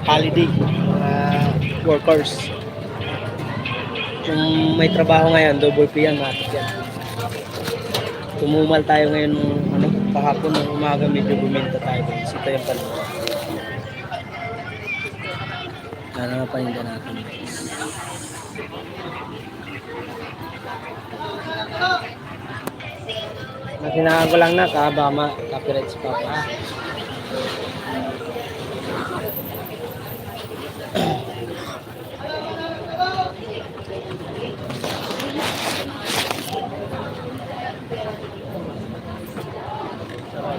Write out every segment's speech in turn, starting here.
holiday, mga workers. Kung may trabaho ngayon, double pay yan, matik yan. Tumumal tayo ngayon ng kahapon ng umaga, medyo buminta tayo. Sita yung panahon. Lalo na paninda natin, guys. Nakinahan ko lang na, baka ma-copyright si Papa.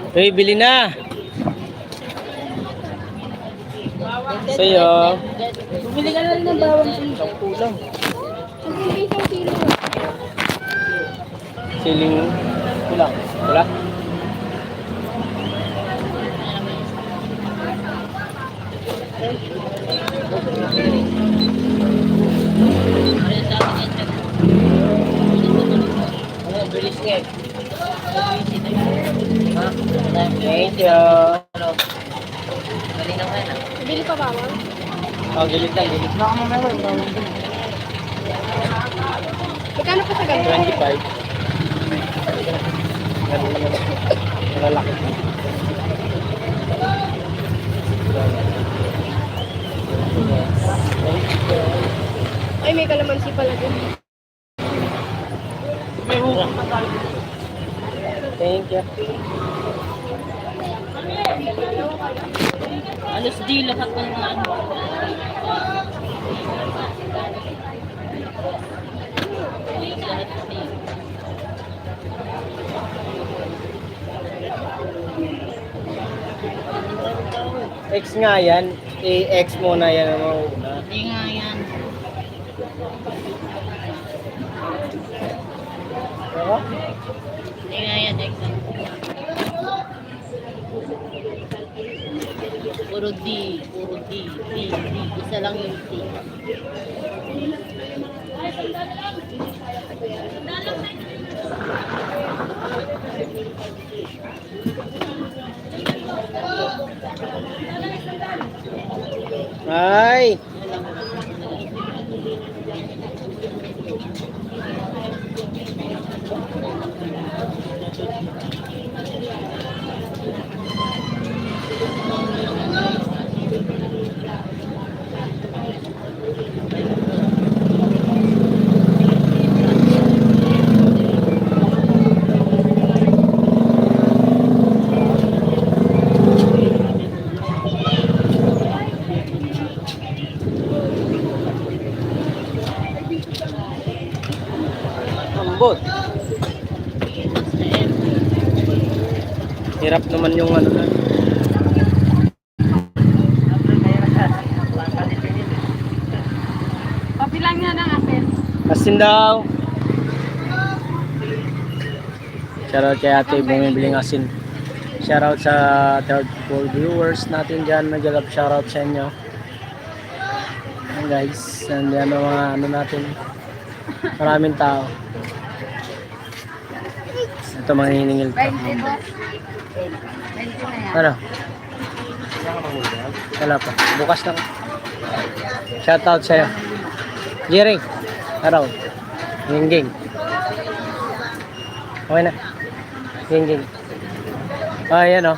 Uy, bili na! Sa'yo. Bumili ka na rin ng bawang siling. Isang kulang. Isang kilo. Siling kulang. Wala? Bilis nga eh. Thank you. Bili pa bawang? Oh, gilit lang, gilit. Magkano pa sa ganito? 25. Malalaki. Ay, may kalamansi pala din. Thank you. Alos di lahat ng mga ano. X nga yan. I-X mo na yan. Hindi nga yan. Ano? Hindi nga yan, exam. Puro D. Isa lang yung D. Ay! Ambot. Hirap naman yung ano na. Papilang nga ng asin. Asin daw. Shoutout kay ate bumibiling asin. Shoutout sa third floor viewers natin dyan. Nag-love shoutout sa inyo. Ayan guys. Nandiyan ang mga ano natin. Maraming tao. Ito mga hininingil pa. 20 po. 20 na yan. Ano? Wala pa. Bukas na. Shoutout sa'yo. Jerry. Araw. Gingging. Okay na. Gingging. Ah, yan o.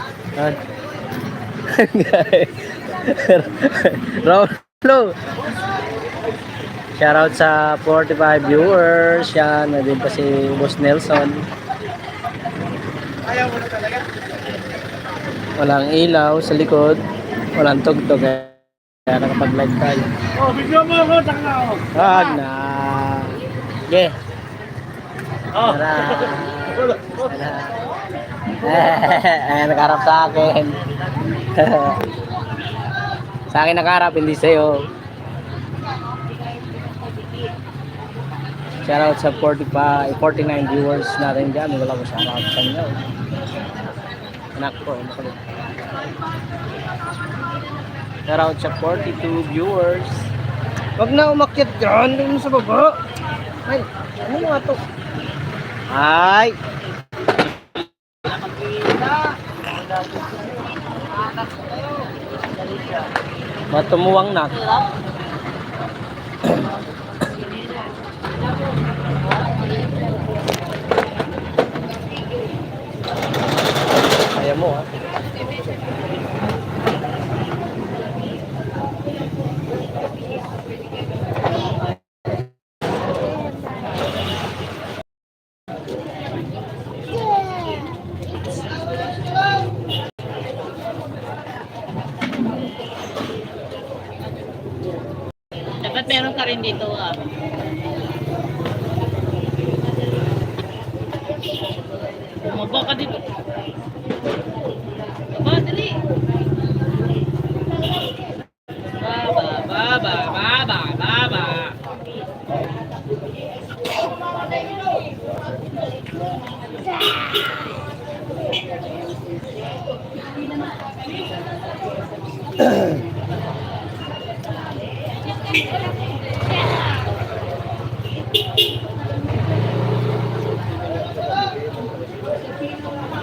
Raulo. Shoutout sa 45 viewers. Yan. Nandun pa si Boss Nelson. Walang ilaw sa likod. Walang tugtog. Kaya nakapag-live tayo. Oh, bigyan mo ako, takla ako. Wag na. Okay. Oh. Tara. Tara. Ayan, nakaharap sa akin. Sa akin nakaharap, hindi sa'yo. Shoutout sa 49 viewers natin dyan. Wala ko shoutout sa inyo. Anak ko, makulit. Shoutout sa 42 viewers. Wag na umakyat dyan. Doon sa baba. Ay, ano nga to? Ay! Matumuwang na. Sarap. Kaya mo ha. Dapat meron ka rin dito ah. Bumaba ka dito. Baba, dali. Baba, baba, baba, baba.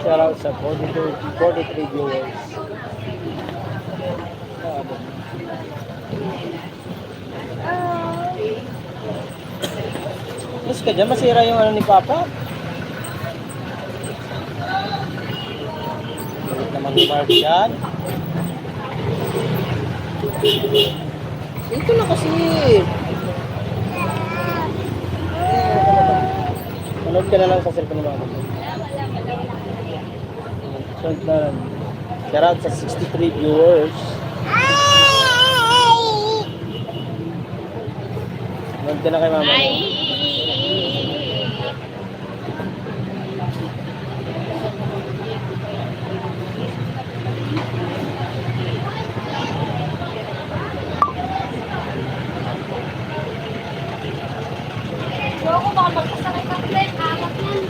Shout out sa 43 viewers. Mas ka dyan, masira yung ano ni Papa. Balik naman ni Mark dyan. Ito na kasi. Manood ka na lang sa cellphone mo. Shout out sa 63 viewers. Manood ka na kay Mama. Ay! Ako baka magkasakit ng plate, apat yan.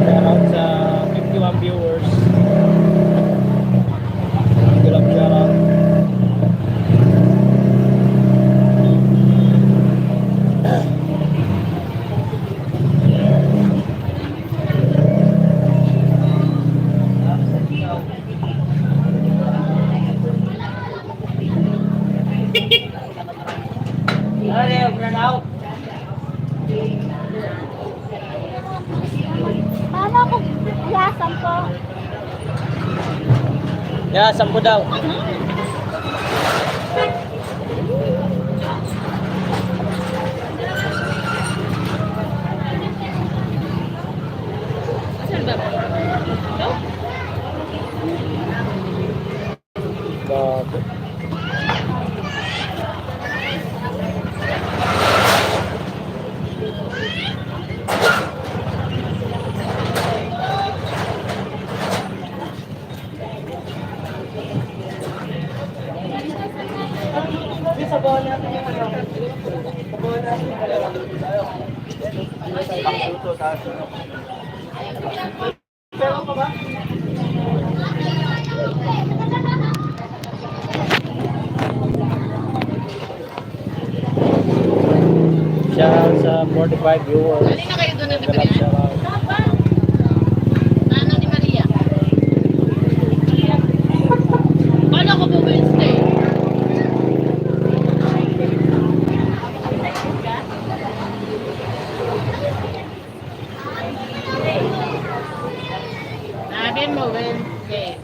Shout out sa 51 viewers. Gulap shout out. Paano ako yasan po? Yeah, 10 daw. Saan ba? Ito? Bago. Shout out sa 45 viewers. Dali na kayo doon na Gulap shout out. Ano ni Maria? Paano ako po Wednesday? Sabi mo Wednesday.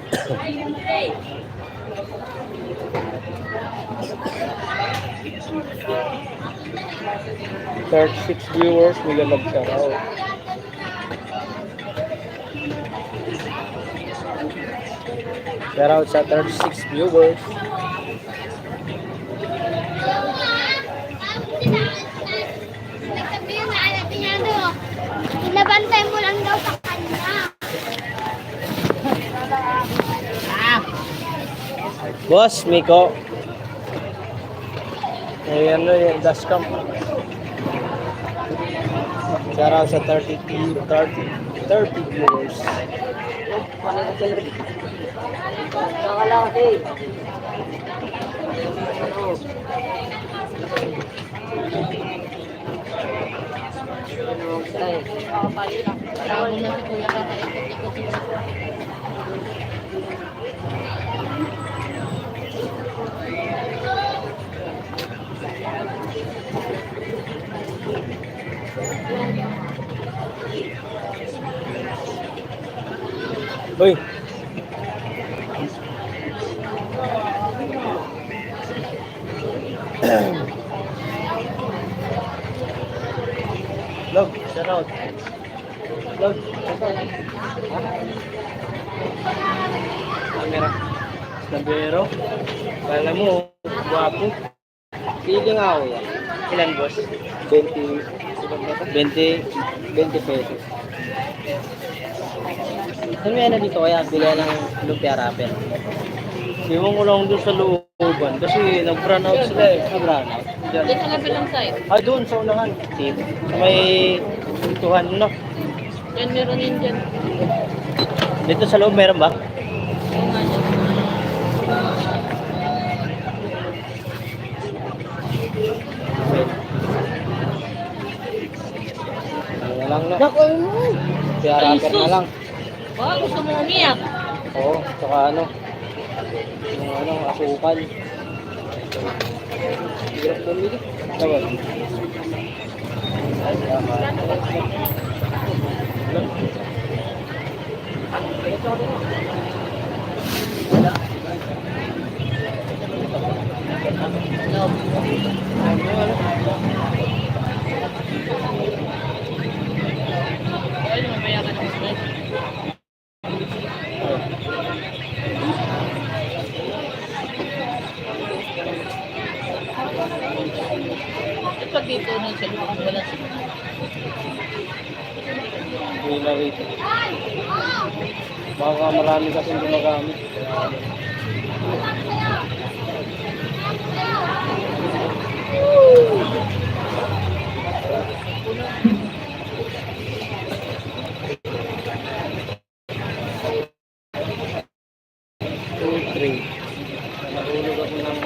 36 viewers, nilalab siya raw. Shout out sa 36 viewers. Nagsabihin na anak niya doon. Inabantay mo lang daw sa kanya. Boss, Miko. Eh, ano yung dashcam? Shout out sa 30 viewers. Tawag na si Kuya kakaikot-ikot. Uy. Log, shout out. Log. Camera. Nabero. Kala mo, guwapo. Pili nga ako yan. Ilan boss? 20 pesos. Ano yan na dito kaya bigay ng lumpia wrapper? Iwan ko lang doon sa looban kasi nag-brown out sila eh. Nag-brown out. Diyan. Dito nga bilang side. Ah, doon sa unahan. Tip. Sa may pintuhan, no? Yan, meron yun dyan. Dito sa loob meron ba? Oo nga dyan. Ano lang, no? Lumpia wrapper na lang. Baka gusto mo umiyak. Oo, saka ano? Yung ano, asukal. Hirap bumili. Tawag. Ay, tama. Ay, mamaya ka na ulit. Pag dito na sa loob, wala siya. Hindi na rito. Baka marami kasi gumagamit. Two, three. Nahulog ako ng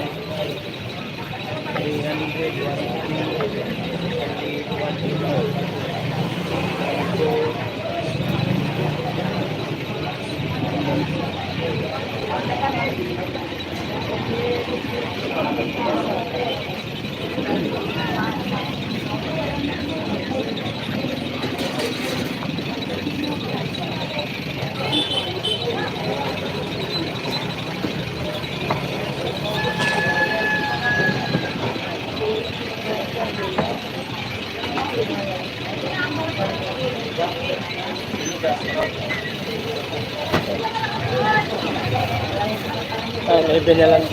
11 na lang.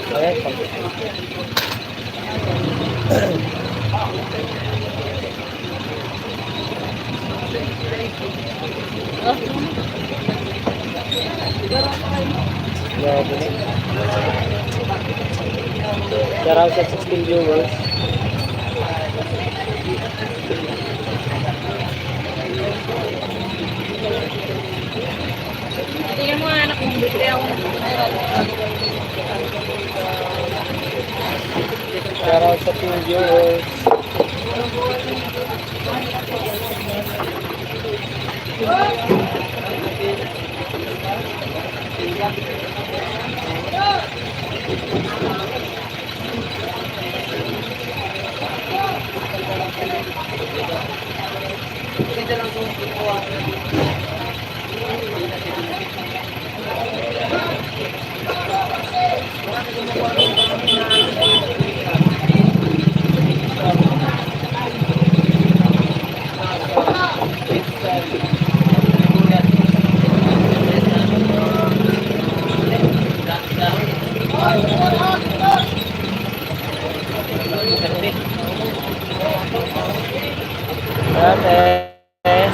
Okay. Shout out sa 16 viewers. Tingnan mo anak kung bibili ako ng Shout out sa 2 viewers.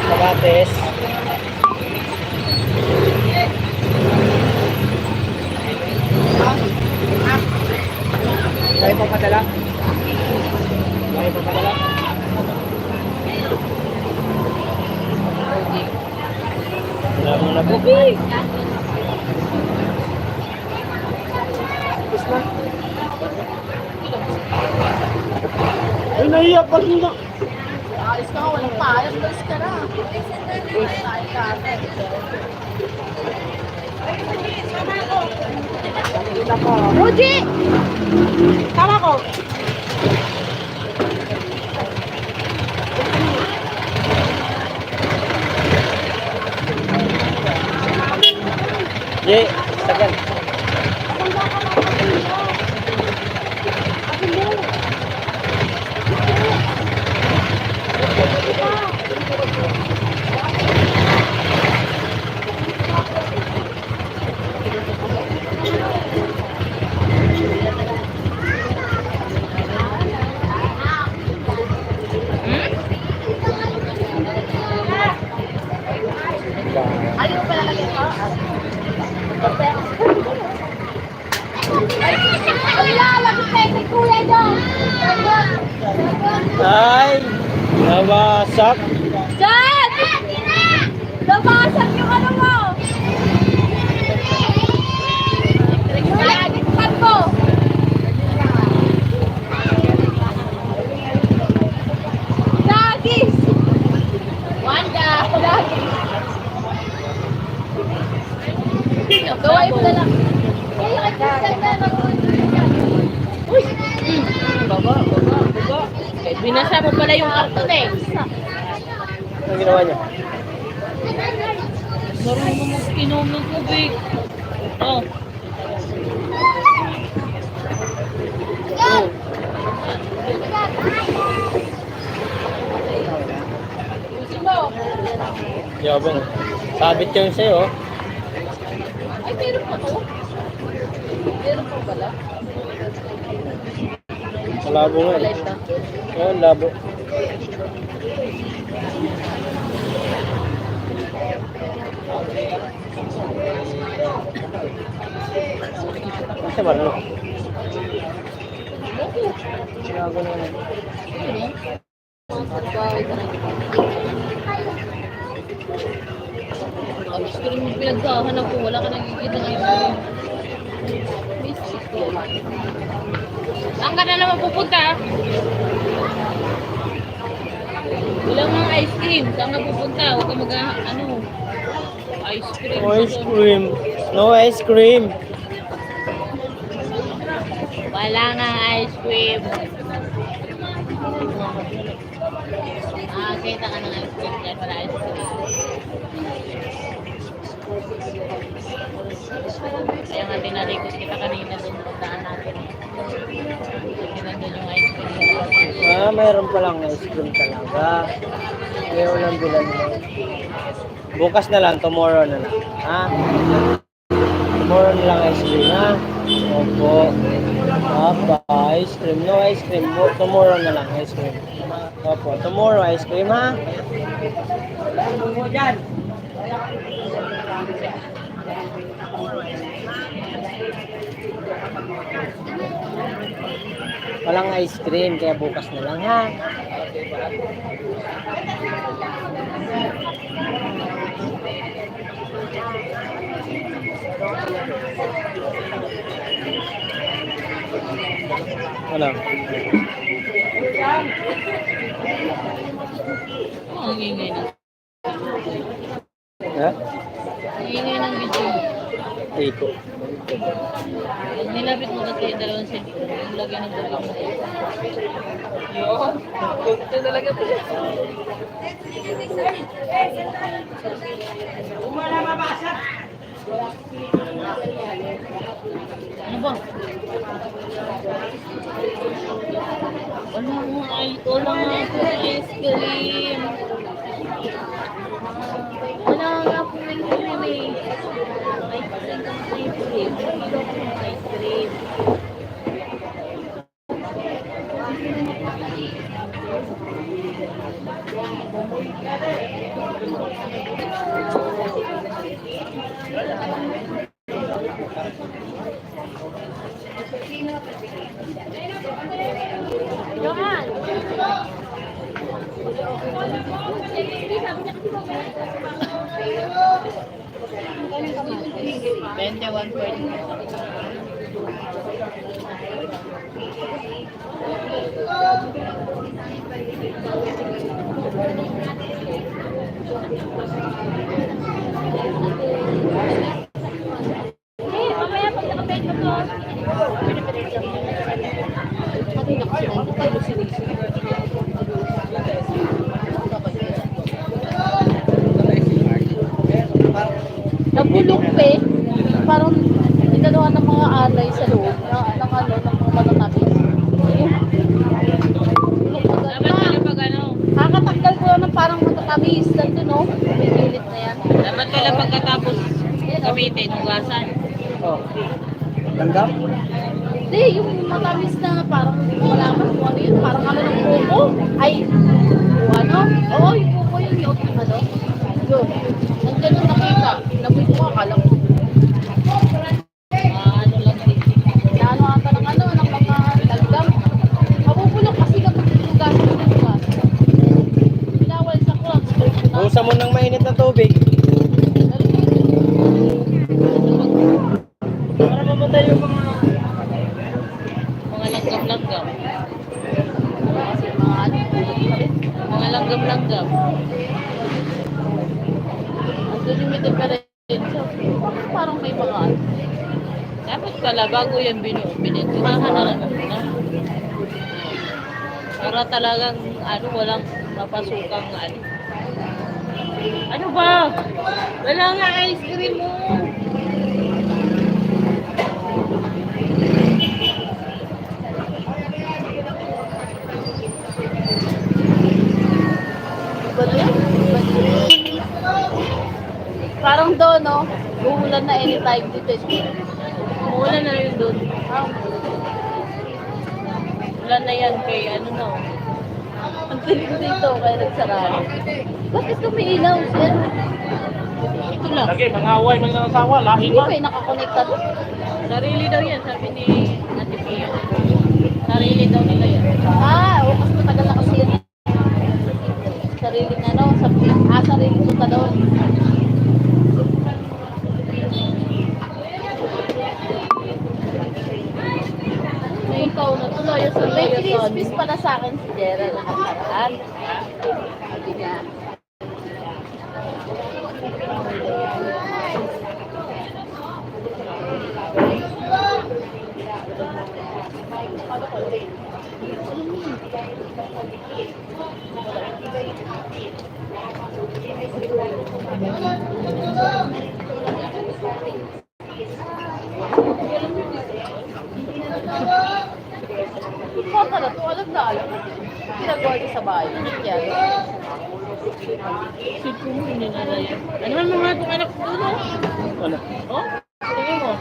Kamates. May papadala? May papadala? Big! Tapos na. Ay, naiyak pa rin na. Alis ka nga, walang paalam. Alis ka na. Kain ka agad. Rudy! Tama ko. Jay, tagal. Ayaw mo pala lagyan ko? Ay, lalabas kayo kay Kuya Dong. Ay, nawasak. Dad! Nabasag yung ano mo! Yung lagitpan mo! Dagis! Wanda! Dagis! Gawin mo na lang. Kaya kay Crystal na Uy! Baba. Eh, binasa mo pala yung karton eh. Anong ginawa niya? Marunong mo inom ng tubig. Oh. Pusin mo. Yabe na. Sabit ko yun sa'yo. Ay, meron pa to. Meron pa pala. Malabo nga eh. Light na. Ayun, labo. Kasi marunong. Sinago na yun. Gusto rin mo pinagkahanap kung wala ka nakikita ngayon. Mystic ko. Saan ka na naman pupunta? Walang mga ice cream. Saan ka pupunta? Huwag ka ice cream. Ice cream. No ice cream. Wala nga ice cream. Kita ka ng ice cream. Kaya wala ice cream. Kaya nga tinarikos kita kanina doon sa daan natin. Nandun yung ice cream. Mayroon palang ice cream talaga. Ngayon lang bilan mo. Bukas na lang, tomorrow na lang. Ha? Tomorrow na lang ice cream, ha? Opo. Papa, ice cream. No ice cream. Tomorrow na lang ice cream. Opo, tomorrow ice cream, ha? Wala mo dyan. Walang ice cream, kaya bukas na lang, ha? Ano? Ang ingay na. Ha? Ang ingay ng video. Ito. Pag nilapit mo kasi yung dalawang cellphone, yung lagay ng dalawang mo. Yun. Ito talaga po. Ano ba? Wala nga ice cream. Wala nga po ice cream eh. Ice cream. Ice cream. Johan! Mamaya pag nakapit ka po. Nabulok pe. Parang inagawa ng mga alay sa loob ng ano, ng mga matatapos. Kakatanggal ko ng parang matatamis. Nandun no? May gilit na yan. Dapat pala pagkatapos gamitin, hugasan. Oh. Langgam? Hindi, yung matamis na parang hindi ko malaman kung ano yun. Parang ano ng kuko. Ay, o ano? Oo, yung kuko yung yun. Ano? Yun. Nandiyan yung nakita. Nabuhin ko, akala ko. Ano lang din. Naano ata ng ano, ng mga langgam. Mabubulok kasi kapag tinugasan mo ng bukas. Pinawal sa clubs. Buhusan mo ng mainit na tubig. Para mamatay yung mga langgam-langgam. Kasi mga ano, Mga langgam-langgam. andun yung may temperature. Parang may mga ano. Dapat pala bago yan bininturahan na lang muna. Para talagang ano, walang mapasukang ano. Ano ba? Wala nga ice cream mo. Parang doon, no? Uulan na anytime dito. Umulan na rin doon. Ulan na yan kay ano no. Ang tinig dito, kaya nagsarado. Bakit umiilaw siya? Ito lang. Lagi, mga away, mga asawa, lahi Hindi ba? ba yung nakakonekta doon? Sarili daw yan, sabi ni Ate Pia. Sarili daw nila yan. Oo, kasi matagal na kasi yan. Sariling ano, sariling punta doon. May ikaw na tuloy sa May Christmas pala sa akin si Jera na nakaraan. Sabi niya. Ikaw pala to, alam na alam. Ginagawa niya sa bahay. Yan. Sito mo, hindi nila yan. Ano naman mga itong anak ko doon? Ano? Oh? Tingin mo.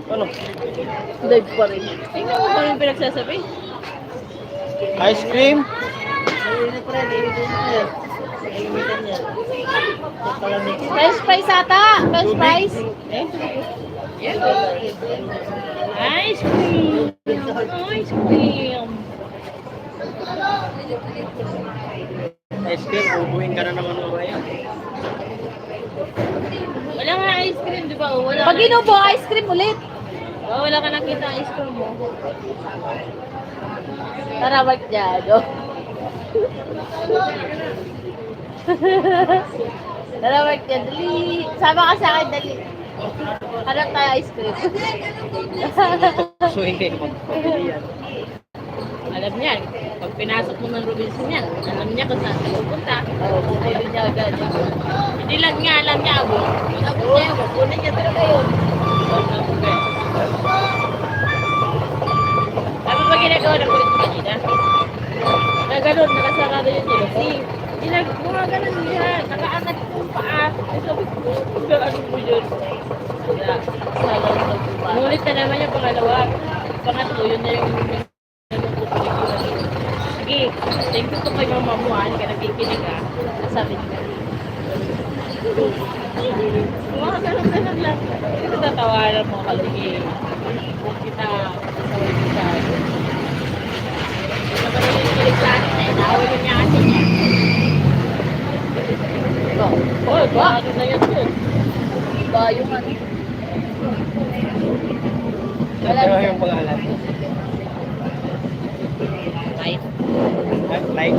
Ano? Live pa rin. Tingnan mo kung yung pinagsasabi. Ice cream? French fries ata! French fries! Yes. Ice cream. Ice cream. Ice cream, ubuhin ka na naman mo yan. Wala nga ice cream, di ba? Wala Pag inubo, ice cream ulit. wala ka nakita ice cream mo. Tara, Mark dyan. Oh. Tara, Mark dyan. Dali. Sama ka sa akin, dali. Hanap tayo ice cream. So hindi, magpapili yan. Alam niya, pag pinasok mo ng Robinson yan, alam niya kung saan siya pupunta. Oo, kukunin niya agad. Hindi lang nga alam niya, abot. Abot niya, kukunin niya talaga yun. Ano ba ginagawa ng kulit mo kanina? Na gano'n, nakasarado yung jersey. Gumaganon niya, nakaangat yung paa. Sabi ko, ano mo yun? Wala. Ngulit na naman yung pangalawa. Pangatlo, yun na yung sige, thank you to kay Mama mo, ka nakikinig ka. Sabi niya. Mga ganun lang. Ito tatawanan mo kaligi. Kita, kasaway kita. Ito naman yung kilig sa akin eh. Naaway ko niya Ba? Ano na yan yun? Iba yung ano. Ano yung pangalan? Light. Like?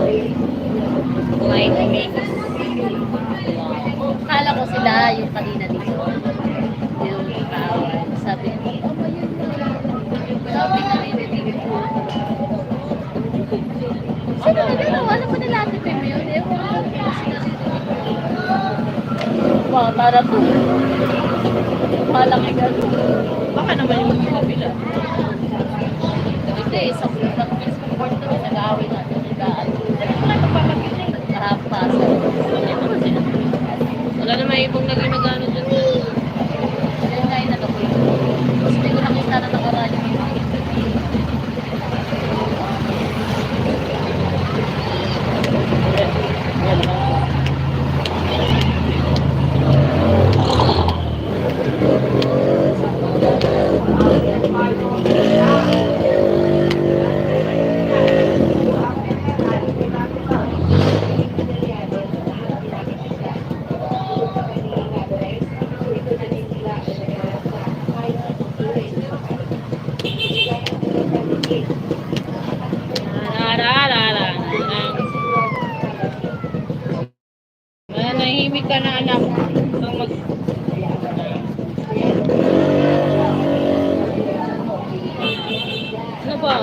Light mix. Kala ko sila yung kanina dito. Yung sabi ko, oh, ba yun? Sabi na rin ko. Sino na ginawa? Alam mo nila ate Pem yun? Ewan ko. Bata na to. Malaki gano'n. Baka naman yung magkakabila. Hindi, sa support kami, nag-aaway natin. Nagkarapas. Wala naman ibang naging nag-ano dyan. Yun nga yung nagkapo. Tapos hindi ko nakita na nakaraan yung mga. Manahimik ka na anak. Ano ba?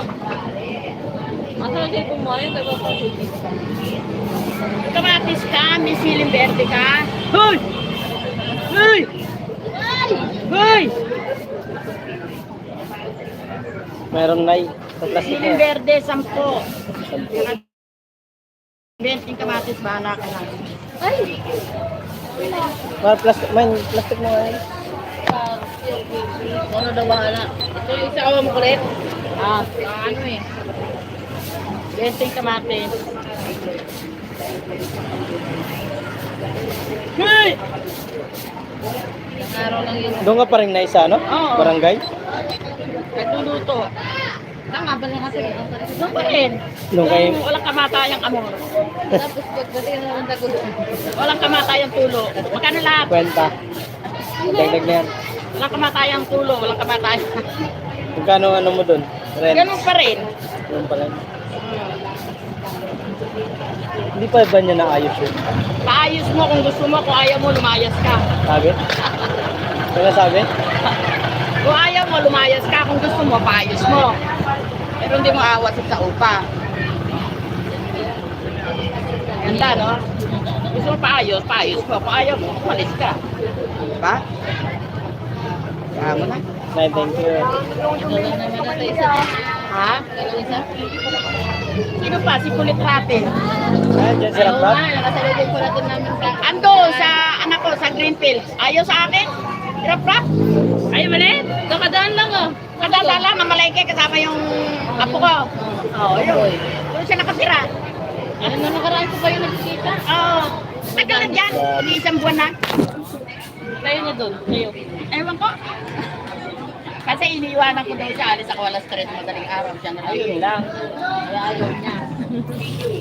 Masarap din kumain, diba pa? Kamatis ka, may siling verde ka. Hoy! Hoy! Hoy! Meron na sa plastic Siling na. verde, 10. 20 kamatis, bahala ka lang. Ay! Plastic na nga. Ano daw bahala? Ito yung isa mo kulit. Ano eh. 20 kamatis. Hey! Ilang araw lang yun. Doon ka pa rin na isa, no? Oo. Barangay? Nagluluto. Tama, bala kasi dito. Doon pa rin. Doon kayo. Yung walang kamatayang amor. Tapos pagdating na ng tagulo. Walang kamatayang tulo. Magkano lahat? Kwenta. Dagdag na yan. Walang kamatayang tulo. Walang kamatayang. Magkano ano mo doon? Rent? Ganun pa rin. Doon pa rin. Hindi pa ba niya naayos yun? Paayos mo kung gusto mo. Kung ayaw mo, lumayas ka. Sabi? Ano sabi? Kung ayaw mo, lumayas ka. Kung gusto mo, paayos mo. Pero hindi mo awat sa upa. Ganda, no? Gusto mo paayos, paayos mo. Kung ayaw mo, umalis ka. Diba? Kaya mo na. Nay, thank you. Dalawa naman natin isa. Ha? Dalawa isa. Sino pa? Si Kulit Ratin. Ayan, dyan sila Oo pa. nga, nakasalubong ko natin namin sa... Ando sa anak ko, sa Greenfield. Ayaw sa akin? Hirap-rap? Ayaw mo na? Kakadaan lang ah. Kadala lang na malayke kasama yung apo ko. Oo, yun. Doon siya nakatira. Ano na nakaraan ko kayo nagkikita? Oo. Tagal na dyan. Isang buwan na. Kayo na doon. Kayo. Ewan ko. Kasi iniiwanan ko daw siya. Alis ako alas 3 madaling araw. Siya na lang. Yun lang. Kaya ayaw niya.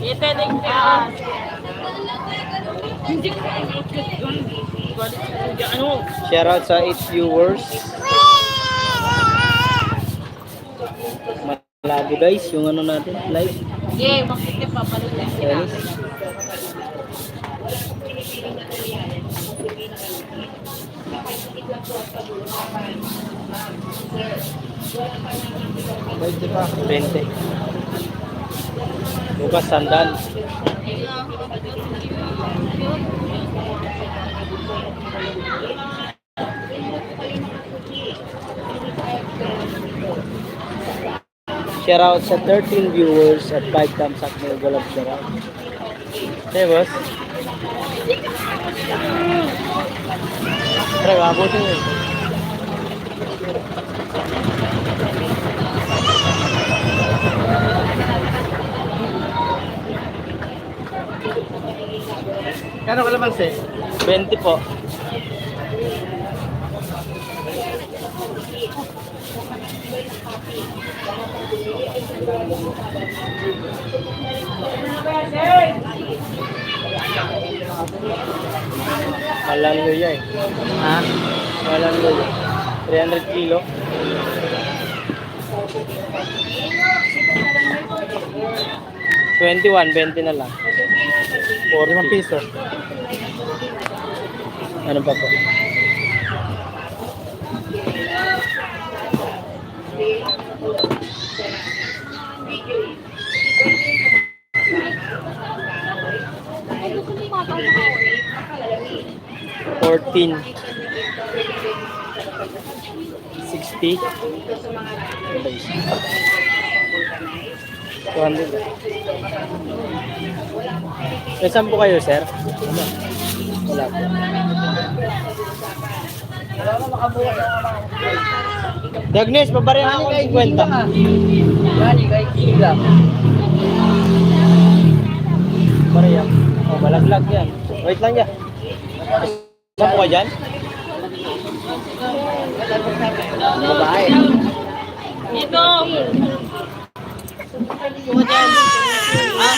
Ito na yung hindi ko ano? Shout out sa 8 viewers. Malabo guys, yung ano natin, live. Yeah, makikip pa pala Yes. Pwede pa. 20. Bukas sandal. Shout out sa 13 viewers at 5 thumbs up na galap shout out. Hey boss. Tara, abutin yun. Kano kalamansi? 20 po. Walang luya eh. Ha? Walang luya. 300 kilo. $21.20 na lang. 5 piso. Ano pa po? $14. 60. 200. Eh, saan po kayo, sir? Ano? Wala po. Agnes, babarehan ako ng 50. Gani kay Kila. Barehan. Oh, malaglag yan. Wait lang yan. Saan po ka dyan? Babae. Dito! Kuha dyan. Ha?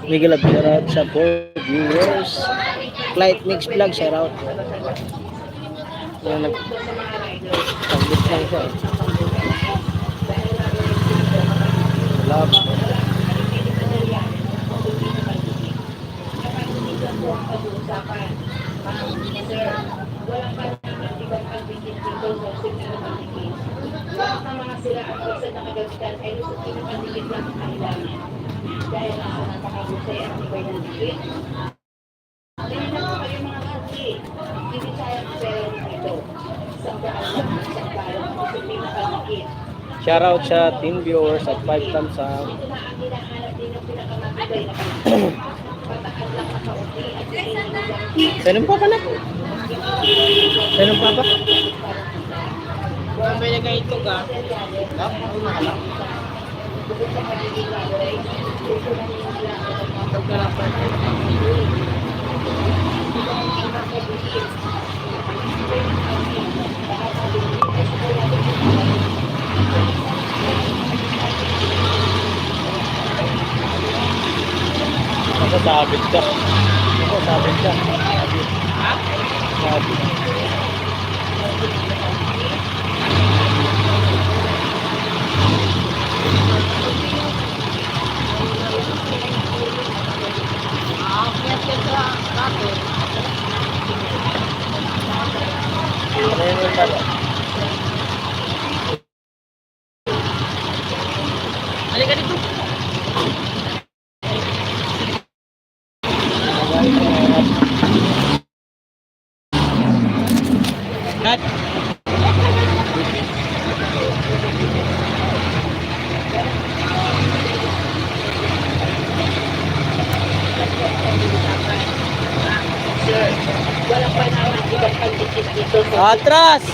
Miguel shout out sa 4 viewers. Flight Mix Vlog, shout out. Yan, nag-tagbit lang siya. Love. Shout out sa 10 viewers at 5 thumbs up. Saan pa na? Saan pa ba? Kuha ba na kayo ito ka? Nakasabit ka. Nakasabit ka. Ha? Sabit. Kaya sa rato. Ano yun yung baba? Halika dito. Cut. Walang panahon ibang pagdikit dito. Atras!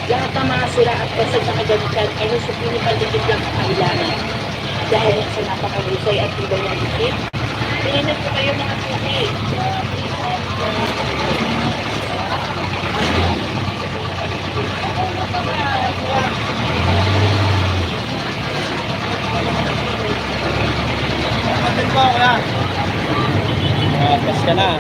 Lahat ng mga sira at basag na kagamitan ay nasa pinipaldikit lang ang kailangan. Dahil sa napakahusay at ibang ng dikit, pinanap ko kayo mga suki. Kapatid ko kuya. Atras ka na.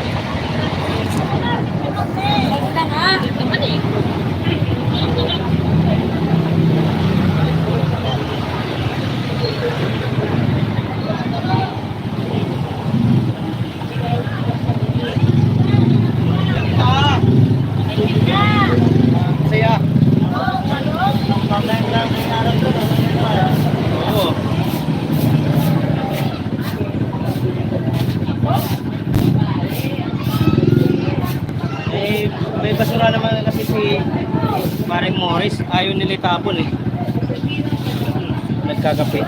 ayaw nila itapon eh. Nagkakape.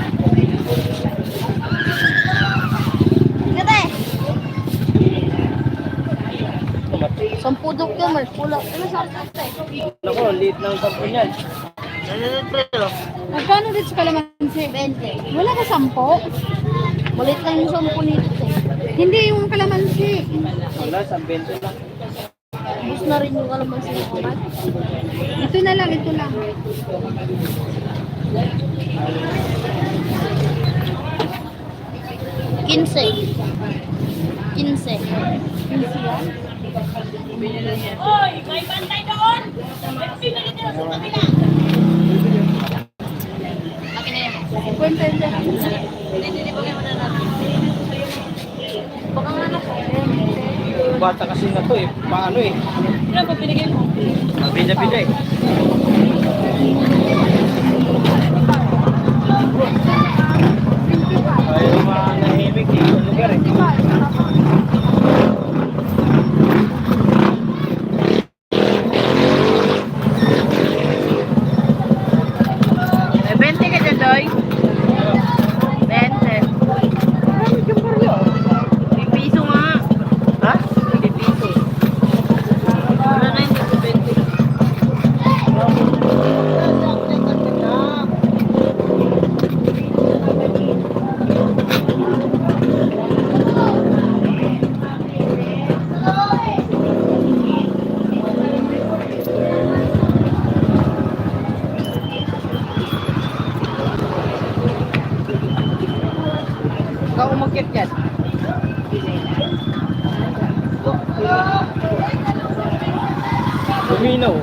Gate. Sampudok yan, may pula. Ano sa akin? Naku, liit ng sampo niyan. Magkano dito sa kalamansi? 20. Wala ka 10? Malit lang yung 10 nito eh. Hindi yung kalamansi. Wala, 120 lang. Bus na rin yung kalamansi ng kumat. Ito na lang, ito lang. Kinse. Kinse. Kinse yan? Oy, may bantay doon! Pipili nila sa kabila! Akin na yan. Kwenta yun dyan. Hindi ba kayo mananap? Baka nga na po. Bata kasi na to eh. Paano eh? Ilan ba binigay mo? Mabida-bida eh. Ayaw manahimik eh. Yung lugar eh. May 20 ka dyan, Doy? 20. May piso nga. Ha? May piso. Wala na yun, 20. Ikaw umakyat yan. Luminaw.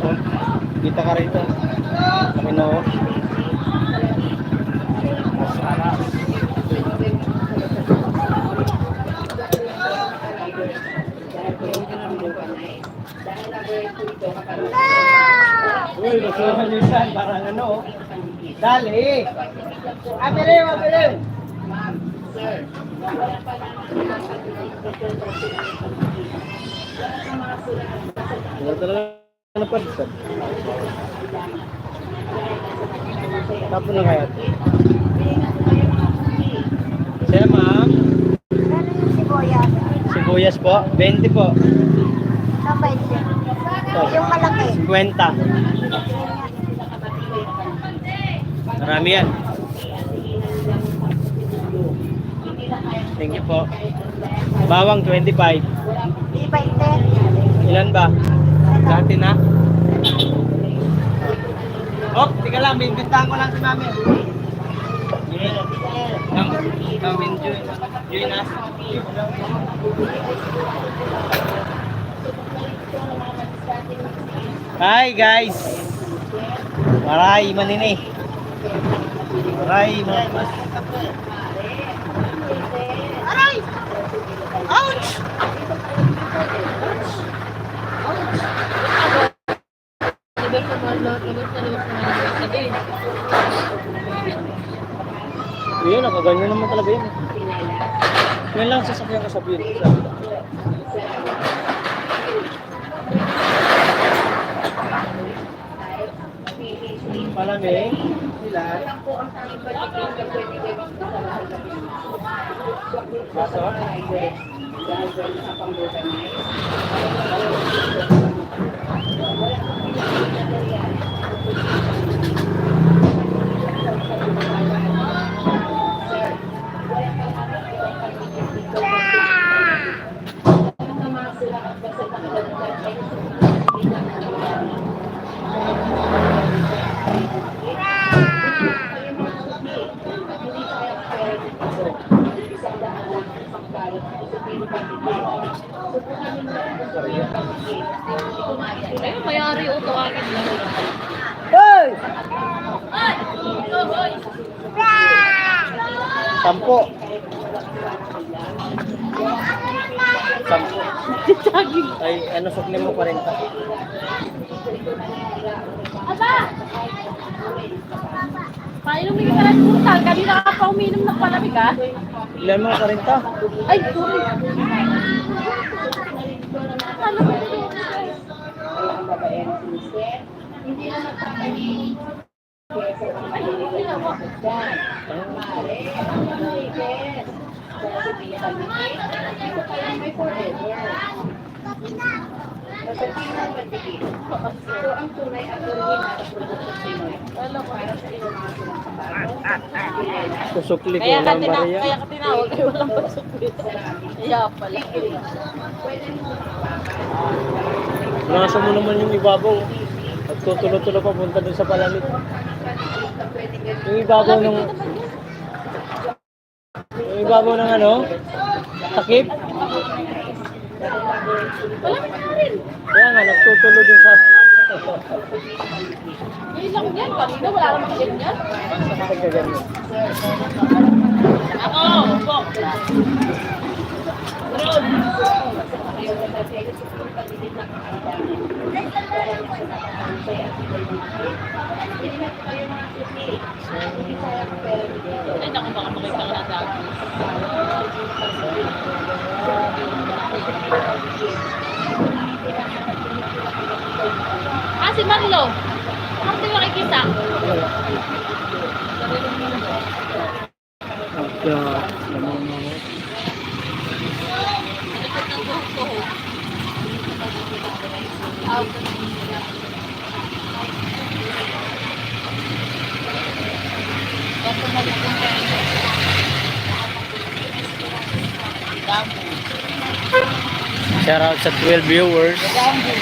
Oh, kita ka rito. Luminaw. Uy, nasuhan niyo saan? Parang ano oh. Dali! Abiliw, abiliw! Wala talaga napansin. Tapos na kaya. Siya ma'am, Ano yung sibuyas? sibuyas po, 20 po. Tambay siya. Yung malaki. 50. Marami yan. Thank you po. Bawang 25. Di ba ite? Ilan ba? Dati na? Oh, tika lang, bimbintahan ko lang si mami. Come and join us. Hi guys! Maray manini. Maray manas. Aray! Ouch! Labas na mga labas na mga sabi. Yun, nakaganyan naman talaga yun. Yan lang sasakyan ko sa beauty. Malamig. Sila. Baso. Ayun, mayari o tawagin lang. Hey! Ay! Ito, boy! 10. 10. Ay, ano sukli mo 40? Aba! Painom ka lang puntal. Kanina ka pa uminom ng palamig ha? Ilan mga 40? Ay, sorry. Ano ba ito? Susukli ko Kaya ka, ng bariya. kaya ka tinawag ay walang pasukli. Kaya pala. Nasa mo naman yung ibabaw. At tutulo-tulo pa punta dun sa palamig. Yung ibabaw ng... Yung ibabaw ng ano? Takip? Kaya nga, nagtutulo dun sa... Yun lang yan. Kanina wala namang ganyan. Pagkaganyan. Ako, upo. Ay, naku, baka makita ka na dati. Ah, si Marlo. Bakit di makikita? Shout out sa 12 viewers. Gambo.